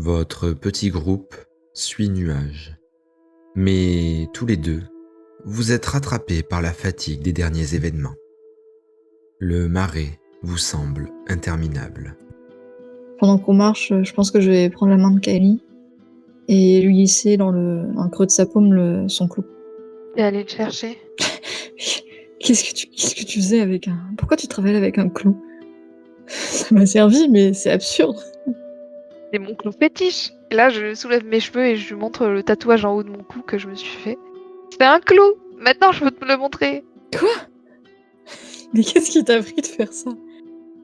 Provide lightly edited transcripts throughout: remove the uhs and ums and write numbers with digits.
Votre petit groupe suit Nuage. Mais tous les deux, vous êtes rattrapés par la fatigue des derniers événements. Le marais vous semble interminable. Pendant qu'on marche, je pense que je vais prendre la main de Kylie et lui glisser dans le creux de sa paume son clou. Et aller le chercher. Qu'est-ce que tu faisais avec un... Pourquoi tu travailles avec un clou? Ça m'a servi, mais c'est absurde. C'est mon clou fétiche. Et là, je soulève mes cheveux et je lui montre le tatouage en haut de mon cou que je me suis fait. C'est un clou. Maintenant, je peux te le montrer. Quoi? Mais qu'est-ce qui t'a pris de faire ça?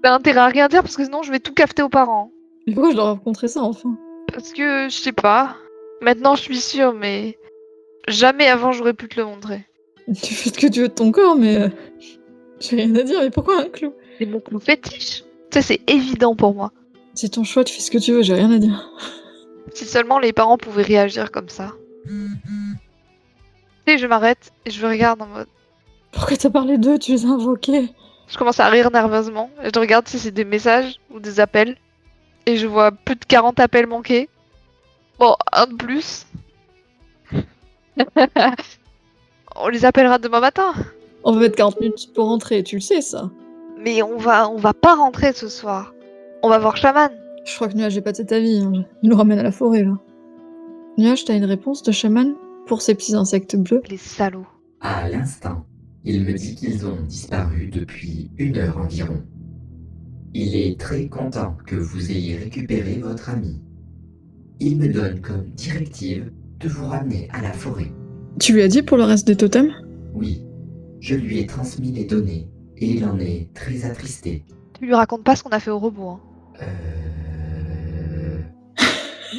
T'as intérêt à rien dire parce que sinon, je vais tout cafeter aux parents. Mais pourquoi je leur ai raconté ça enfin? Parce que, je sais pas. Maintenant, je suis sûre, mais jamais avant, j'aurais pu te le montrer. Tu fais ce que tu veux de ton corps, mais j'ai rien à dire. Mais pourquoi un clou? C'est mon clou fétiche. Tu sais, c'est évident pour moi. C'est ton choix, tu fais ce que tu veux, j'ai rien à dire. Si seulement les parents pouvaient réagir comme ça. Tu sais, je m'arrête et je le regarde en mode... Pourquoi t'as parlé d'eux? Tu les as invoqués? Je commence à rire nerveusement et je regarde si c'est des messages ou des appels. Et je vois plus de 40 appels manqués. Bon, un de plus. On les appellera demain matin. On va mettre 40 minutes pour rentrer, tu le sais ça. Mais on va pas rentrer ce soir. On va voir Shaman. Je crois que Nuage est pas de cet avis, hein. Il nous ramène à la forêt là. Nuage, t'as une réponse de chaman pour ces petits insectes bleus? Les salauds. À l'instant, il me dit qu'ils ont disparu depuis 1 heure environ. Il est très content que vous ayez récupéré votre ami. Il me donne comme directive de vous ramener à la forêt. Tu lui as dit pour le reste des totems? Oui, je lui ai transmis les données et il en est très attristé. Tu lui racontes pas ce qu'on a fait au robot. Hein.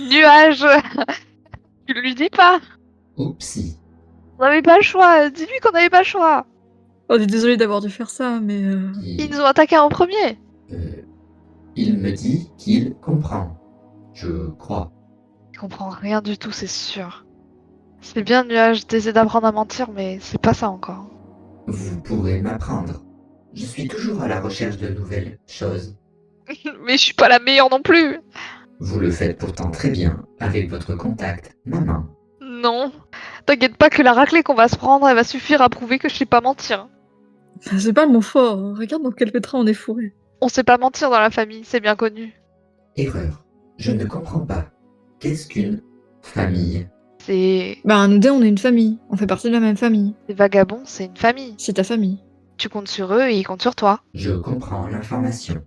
Nuage. Tu lui dis pas. Oupsie. On n'avait pas le choix. Dis-lui qu'on n'avait pas le choix. On est désolé d'avoir dû faire ça, mais... Ils nous ont attaqué en premier. Il me dit qu'il comprend. Je crois. Il comprend rien du tout, c'est sûr. C'est bien, Nuage, d'essayer d'apprendre à mentir, mais c'est pas ça encore. Vous pourrez m'apprendre. Je suis toujours à la recherche de nouvelles choses. Mais je suis pas la meilleure non plus. Vous le faites pourtant très bien avec votre contact, maman. Non. T'inquiète pas que la raclée qu'on va se prendre, elle va suffire à prouver que je sais pas mentir. C'est pas le mot fort, hein. Regarde dans quel pétrin on est fourré. On sait pas mentir dans la famille, c'est bien connu. Erreur. Je ne comprends pas. Qu'est-ce qu'une famille? C'est... Bah, nous deux, on est une famille. On fait partie de la même famille. Les vagabonds, c'est une famille. C'est ta famille. Tu comptes sur eux et ils comptent sur toi. Je comprends l'information.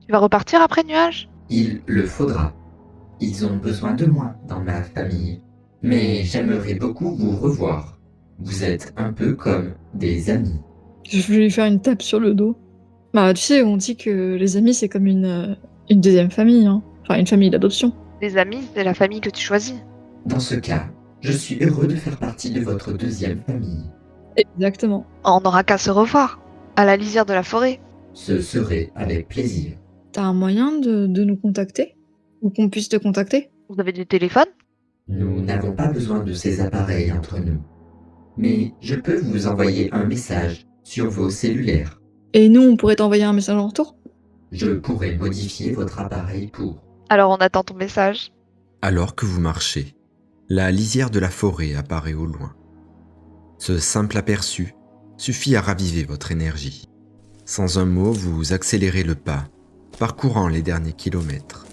Tu vas repartir après, Nuage? Il le faudra. Ils ont besoin de moi dans ma famille. Mais j'aimerais beaucoup vous revoir. Vous êtes un peu comme des amis. Je vais lui faire une tape sur le dos. Bah, tu sais, on dit que les amis, c'est comme une deuxième famille, hein. Enfin, une famille d'adoption. Les amis, c'est la famille que tu choisis. Dans ce cas, je suis heureux de faire partie de votre deuxième famille. Exactement. On n'aura qu'à se revoir, à la lisière de la forêt. Ce serait avec plaisir. T'as un moyen de nous contacter? Ou qu'on puisse te contacter? Vous avez des téléphones? Nous n'avons pas besoin de ces appareils entre nous. Mais je peux vous envoyer un message sur vos cellulaires. Et nous, on pourrait t'envoyer un message en retour? Je pourrais modifier votre appareil pour... Alors on attend ton message. Alors que vous marchez, la lisière de la forêt apparaît au loin. Ce simple aperçu suffit à raviver votre énergie. Sans un mot, vous accélérez le pas, parcourant les derniers kilomètres.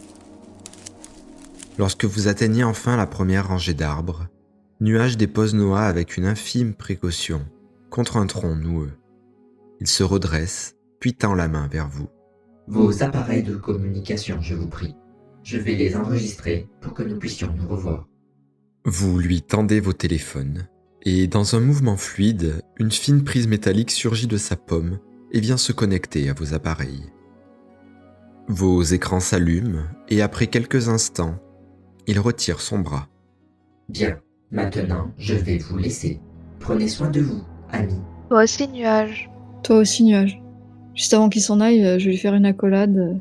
Lorsque vous atteignez enfin la première rangée d'arbres, Nuage dépose Noah avec une infime précaution contre un tronc noueux. Il se redresse, puis tend la main vers vous. Vos appareils de communication, je vous prie. Je vais les enregistrer pour que nous puissions nous revoir. Vous lui tendez vos téléphones, et dans un mouvement fluide, une fine prise métallique surgit de sa paume et vient se connecter à vos appareils. Vos écrans s'allument, et après quelques instants, il retire son bras. Bien, maintenant, je vais vous laisser. Prenez soin de vous, amis. Toi aussi, Nuage. Toi aussi, Nuage. Juste avant qu'il s'en aille, je vais lui faire une accolade.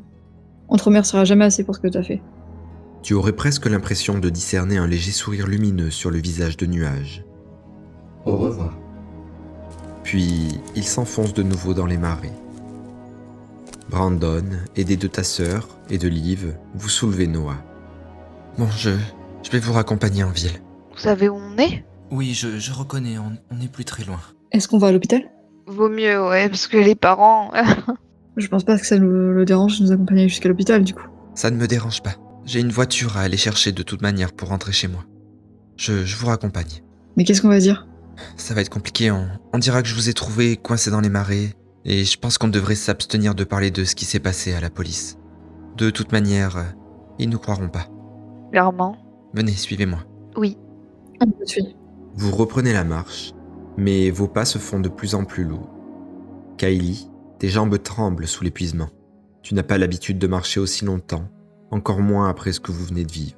On te remerciera jamais assez pour ce que t'as fait. Tu aurais presque l'impression de discerner un léger sourire lumineux sur le visage de Nuage. Au revoir. Puis, il s'enfonce de nouveau dans les marais. Brandon, aidé de ta sœur et de Liv, vous soulevez Noah. Bon, je vais vous raccompagner en ville. Vous savez où on est? Oui, je reconnais, on n'est plus très loin. Est-ce qu'on va à l'hôpital? Vaut mieux, ouais, parce que les parents... Je pense pas que ça le dérange de nous accompagner jusqu'à l'hôpital, du coup. Ça ne me dérange pas. J'ai une voiture à aller chercher de toute manière pour rentrer chez moi. Je vous raccompagne. Mais qu'est-ce qu'on va dire? Ça va être compliqué, on dira que je vous ai trouvé coincé dans les marais, et je pense qu'on devrait s'abstenir de parler de ce qui s'est passé à la police. De toute manière, ils nous croiront pas. Clairement. Venez, suivez-moi. Oui. On te suit. Vous reprenez la marche, mais vos pas se font de plus en plus lourds. Kylie, tes jambes tremblent sous l'épuisement. Tu n'as pas l'habitude de marcher aussi longtemps, encore moins après ce que vous venez de vivre.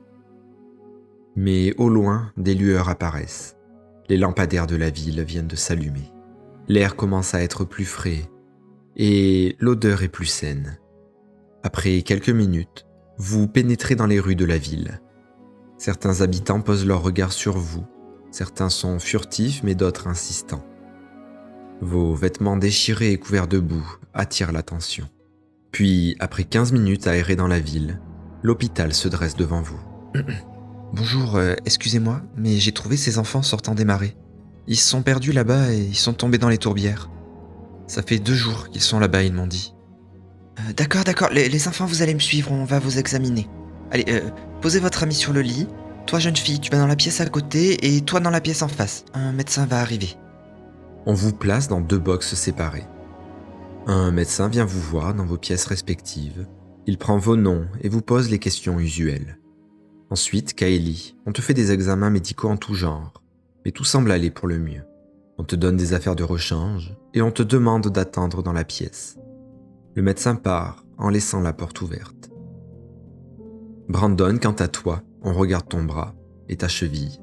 Mais au loin, des lueurs apparaissent. Les lampadaires de la ville viennent de s'allumer. L'air commence à être plus frais et l'odeur est plus saine. Après quelques minutes, vous pénétrez dans les rues de la ville. Certains habitants posent leur regard sur vous. Certains sont furtifs mais d'autres insistants. Vos vêtements déchirés et couverts de boue attirent l'attention. Puis, après 15 minutes aérées dans la ville, l'hôpital se dresse devant vous. Bonjour, excusez-moi, mais j'ai trouvé ces enfants sortant des marais. Ils se sont perdus là-bas et ils sont tombés dans les tourbières. Ça fait 2 jours qu'ils sont là-bas, ils m'ont dit. D'accord, les enfants, vous allez me suivre, on va vous examiner. Allez, posez votre ami sur le lit. Toi, jeune fille, tu vas dans la pièce à côté et toi dans la pièce en face. Un médecin va arriver. On vous place dans 2 boxes séparées. Un médecin vient vous voir dans vos pièces respectives. Il prend vos noms et vous pose les questions usuelles. Ensuite, Kylie, on te fait des examens médicaux en tout genre, mais tout semble aller pour le mieux. On te donne des affaires de rechange et on te demande d'attendre dans la pièce. Le médecin part en laissant la porte ouverte. Brandon, quant à toi, on regarde ton bras et ta cheville.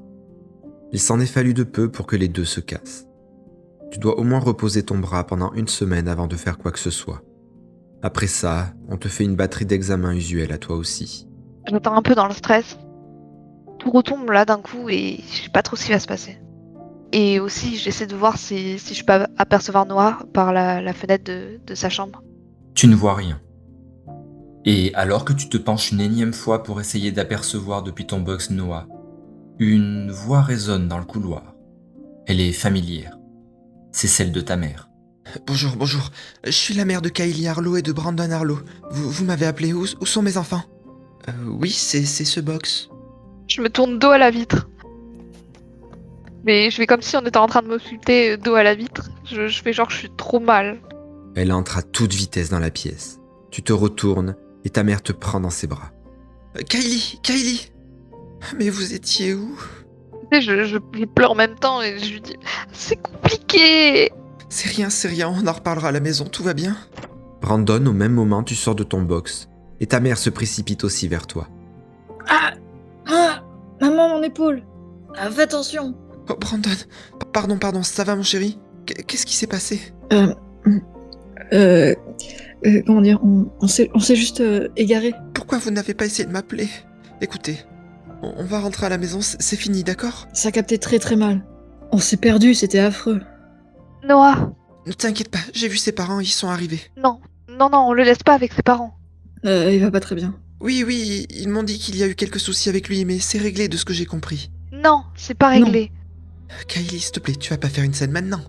Il s'en est fallu de peu pour que les 2 se cassent. Tu dois au moins reposer ton bras pendant 1 semaine avant de faire quoi que ce soit. Après ça, on te fait une batterie d'examens usuels à toi aussi. J'attends un peu dans le stress. Tout retombe là d'un coup et je sais pas trop ce qui va se passer. Et aussi, j'essaie de voir si je peux apercevoir Noah par la fenêtre de sa chambre. Tu ne vois rien. Et alors que tu te penches une énième fois pour essayer d'apercevoir depuis ton box Noah, une voix résonne dans le couloir. Elle est familière. C'est celle de ta mère. Bonjour, je suis la mère de Kylie Harlow et de Brandon Harlow. Vous m'avez appelé, où sont mes enfants? Oui, c'est ce box. Je me tourne dos à la vitre. Mais je fais comme si on était en train de m'occulter dos à la vitre. Je fais genre je suis trop mal. Elle entre à toute vitesse dans la pièce. Tu te retournes et ta mère te prend dans ses bras. Kylie! Mais vous étiez où? Tu sais, je pleure en même temps et je lui dis c'est compliqué. C'est rien, on en reparlera à la maison, tout va bien? Brandon, au même moment, tu sors de ton box et ta mère se précipite aussi vers toi. Maman, mon épaule! Fais attention! Oh, Brandon, pardon, ça va mon chéri? Qu'est-ce qui s'est passé? Comment dire? On s'est juste égaré. Pourquoi vous n'avez pas essayé de m'appeler? Écoutez, on va rentrer à la maison, c'est fini, d'accord? Ça captait très très mal. On s'est perdu, c'était affreux. Noah, Ne t'inquiète pas, j'ai vu ses parents, ils sont arrivés. non, on le laisse pas avec ses parents. Il va pas très bien. Oui, ils m'ont dit qu'il y a eu quelques soucis avec lui, mais c'est réglé de ce que j'ai compris. Non, c'est pas réglé. Kylie, s'il te plaît, tu vas pas faire une scène maintenant.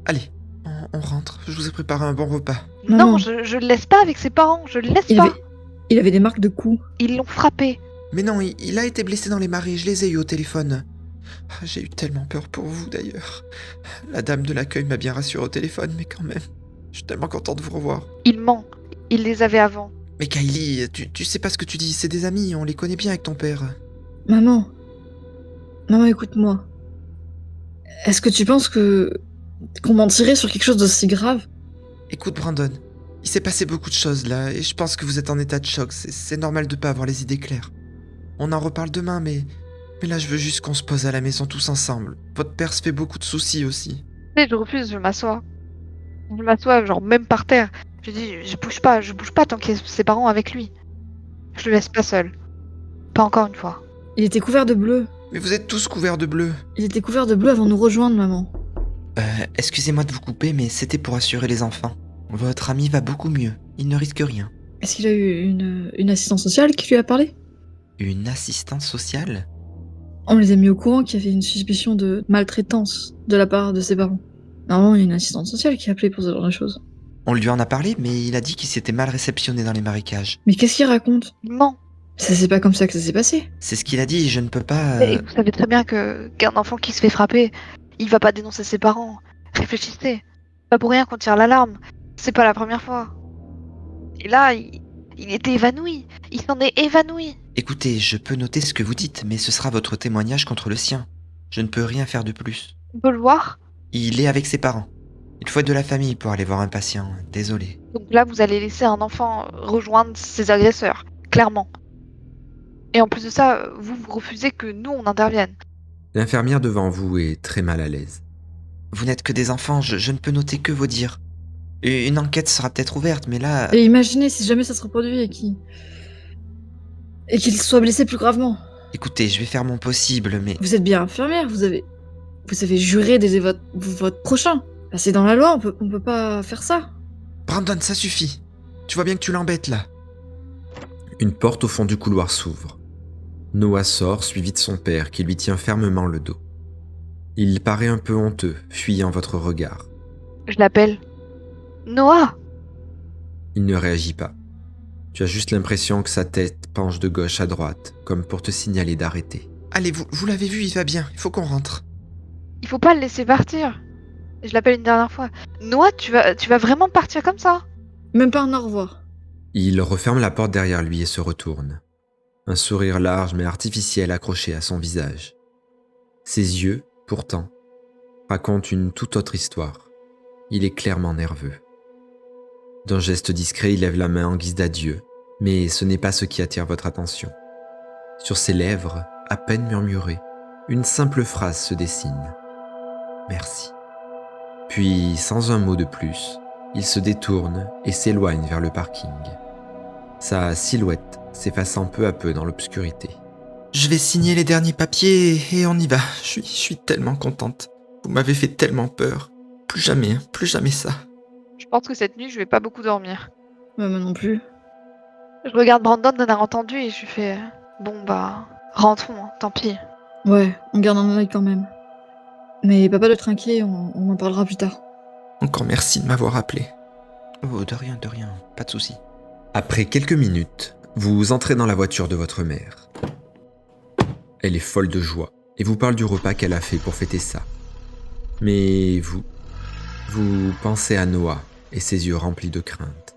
Allez, on rentre, je vous ai préparé un bon repas. Maman. Non, je le laisse pas avec ses parents, je le laisse pas. Il avait des marques de coups. Ils l'ont frappé. Mais non, il a été blessé dans les marais, je les ai eus au téléphone. J'ai eu tellement peur pour vous d'ailleurs. La dame de l'accueil m'a bien rassuré au téléphone, mais quand même, je suis tellement content de vous revoir. Il ment, il les avait avant. Mais Kylie, tu sais pas ce que tu dis, c'est des amis, on les connaît bien avec ton père. Maman, écoute-moi. Est-ce que tu penses qu'on mentirait sur quelque chose d'aussi grave? Écoute Brandon, il s'est passé beaucoup de choses là, et je pense que vous êtes en état de choc, c'est normal de pas avoir les idées claires. On en reparle demain, mais là je veux juste qu'on se pose à la maison tous ensemble. Votre père se fait beaucoup de soucis aussi. Tu sais, je refuse, je m'assois. Je m'assois, genre même par terre. Je dis, je bouge pas tant qu'il y a ses parents avec lui. Je le laisse pas seul. Pas encore une fois. Il était couvert de bleu. Mais vous êtes tous couverts de bleu. Il était couvert de bleu avant de nous rejoindre, maman. Excusez-moi de vous couper, mais c'était pour assurer les enfants. Votre ami va beaucoup mieux, il ne risque rien. Est-ce qu'il a eu une assistante sociale qui lui a parlé? Une assistante sociale? On les a mis au courant qu'il y avait une suspicion de maltraitance de la part de ses parents. Normalement, il y a une assistante sociale qui a appelé pour ce genre de choses. On lui en a parlé, mais il a dit qu'il s'était mal réceptionné dans les marécages. Mais qu'est-ce qu'il raconte? Il ment. C'est pas comme ça que ça s'est passé. C'est ce qu'il a dit, je ne peux pas... Et vous savez très bien qu'un enfant qui se fait frapper, il va pas dénoncer ses parents. Réfléchissez. Pas pour rien qu'on tire l'alarme. C'est pas la première fois. Et là, il était évanoui. Il s'en est évanoui. Écoutez, je peux noter ce que vous dites, mais ce sera votre témoignage contre le sien. Je ne peux rien faire de plus. On peut le voir. Il est avec ses parents. Il faut être de la famille pour aller voir un patient, désolé. Donc là, vous allez laisser un enfant rejoindre ses agresseurs, clairement. Et en plus de ça, vous refusez que nous, on intervienne. L'infirmière devant vous est très mal à l'aise. Vous n'êtes que des enfants, je ne peux noter que vos dires. Une enquête sera peut-être ouverte, mais là... Et imaginez si jamais ça se reproduit et qu'il soit blessé plus gravement. Écoutez, je vais faire mon possible, mais... Vous êtes bien infirmière, vous avez juré d'aider votre prochain. Bah, c'est dans la loi, on peut pas faire ça. Brandon, ça suffit. Tu vois bien que tu l'embêtes, là. Une porte au fond du couloir s'ouvre. Noah sort, suivi de son père, qui lui tient fermement le dos. Il paraît un peu honteux, fuyant votre regard. Je l'appelle. Noah! Il ne réagit pas. Tu as juste l'impression que sa tête penche de gauche à droite, comme pour te signaler d'arrêter. Allez, vous l'avez vu, il va bien, il faut qu'on rentre. Il faut pas le laisser partir. Je l'appelle une dernière fois. Noah, tu vas vraiment partir comme ça? Même pas un au revoir. Il referme la porte derrière lui et se retourne. Un sourire large mais artificiel accroché à son visage. Ses yeux, pourtant, racontent une toute autre histoire. Il est clairement nerveux. D'un geste discret, il lève la main en guise d'adieu, mais ce n'est pas ce qui attire votre attention. Sur ses lèvres, à peine murmurée, une simple phrase se dessine. Merci. Puis, sans un mot de plus, il se détourne et s'éloigne vers le parking. Sa silhouette s'effaçant peu à peu dans l'obscurité. Je vais signer les derniers papiers et on y va. Je suis tellement contente. Vous m'avez fait tellement peur. Plus jamais ça. Je pense que cette nuit, je vais pas beaucoup dormir. Ouais, moi non plus. Je regarde Brandon d'un air entendu et je lui fais bon bah, rentrons, hein, tant pis. Ouais, on garde un œil quand même. Mais papa, de être inquiet, on en parlera plus tard. Encore merci de m'avoir appelé. Oh, de rien, pas de souci. Après quelques minutes, vous entrez dans la voiture de votre mère. Elle est folle de joie et vous parle du repas qu'elle a fait pour fêter ça. Mais vous pensez à Noah et ses yeux remplis de crainte.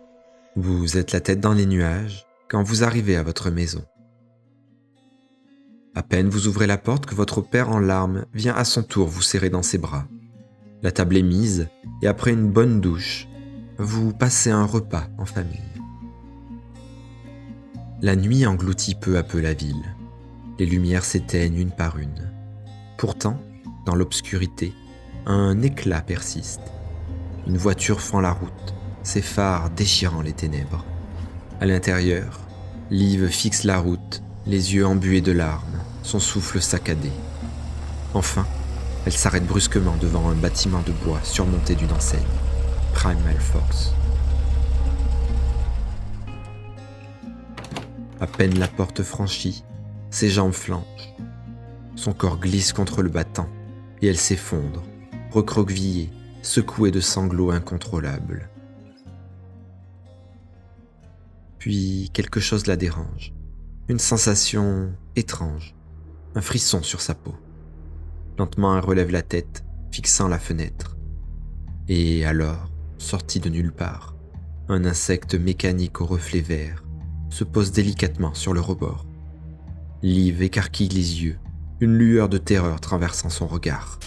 Vous êtes la tête dans les nuages quand vous arrivez à votre maison. À peine vous ouvrez la porte que votre père en larmes vient à son tour vous serrer dans ses bras. La table est mise et après une bonne douche, vous passez un repas en famille. La nuit engloutit peu à peu la ville. Les lumières s'éteignent une par une. Pourtant, dans l'obscurité, un éclat persiste. Une voiture fend la route, ses phares déchirant les ténèbres. À l'intérieur, Liv fixe la route, les yeux embués de larmes, son souffle saccadé. Enfin, elle s'arrête brusquement devant un bâtiment de bois surmonté d'une enseigne. Primal Force. À peine la porte franchie, ses jambes flanchent. Son corps glisse contre le battant et elle s'effondre, recroquevillée, secouée de sanglots incontrôlables. Puis quelque chose la dérange. Une sensation étrange, un frisson sur sa peau. Lentement, elle relève la tête, fixant la fenêtre. Et alors, sorti de nulle part, un insecte mécanique au reflet vert se pose délicatement sur le rebord. Liv écarquille les yeux, une lueur de terreur traversant son regard.